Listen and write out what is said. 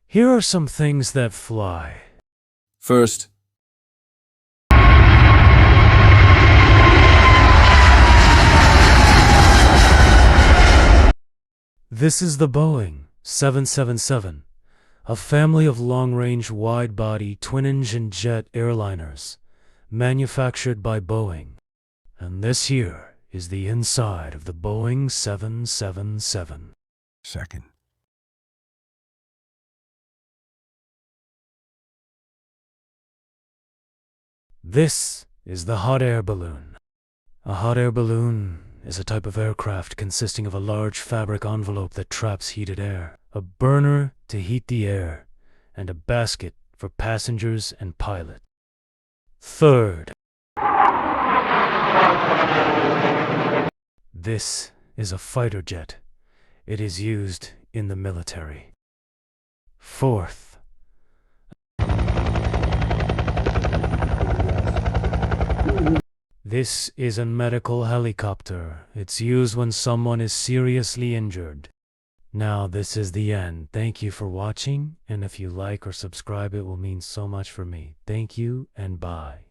Here are some things that fly. First, This is the Boeing 777, a family of long-range wide-body twin-engine jet airliners manufactured by Boeing. And this here is the inside of the Boeing 777. Second, This is the hot air balloon. A hot air balloon is a type of aircraft consisting of a large fabric envelope that traps heated air, a burner to heat the air, and a basket for passengers and pilot. Third, this is a fighter jet. It is used in the military. Fourth, this is a medical helicopter. It's used when someone is seriously injured. Now this is the end. Thank you for watching, and if you like or subscribe, it will mean so much for me. Thank you and bye.